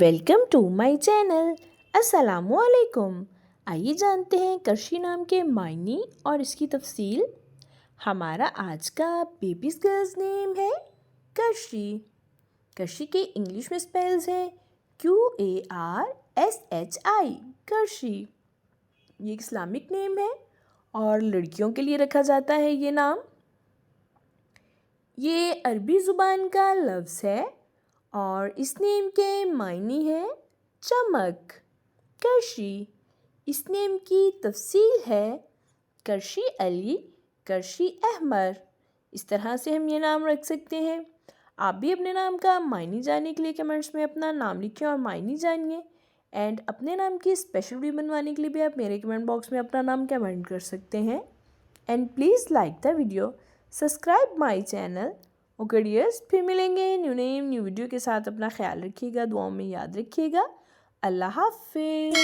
Welcome to my channel. अस्सलामुअलैकुम। आइए जानते हैं करशी नाम के मायने और इसकी तफसील। हमारा आज का बेबीज़ गर्ल्स नेम है करशी। करशी के इंग्लिश में स्पेल्स हैं QARSHI, करशी। ये एक इस्लामिक नेम है और लड़कियों के लिए रखा जाता है ये नाम। ये अरबी ज़ुबान का लफ्ज़ है और इस नेम के मायने हैं चमक। करशी, इस नेम की तफसील है करशी अली, करशी अहमर। इस तरह से हम ये नाम रख सकते हैं। आप भी अपने नाम का मायने जानने के लिए कमेंट्स में अपना नाम लिखें और मायने जानिए। एंड अपने नाम की स्पेशल वीडियो बनवाने के लिए भी आप मेरे कमेंट बॉक्स में अपना नाम कमेंट कर सकते हैं। And please like the video, subscribe my channel. Okay dears, फिर मिलेंगे न्यू नेम न्यू वीडियो के साथ। अपना ख्याल रखिएगा, दुआओं में याद रखिएगा। अल्लाह हाफिज़।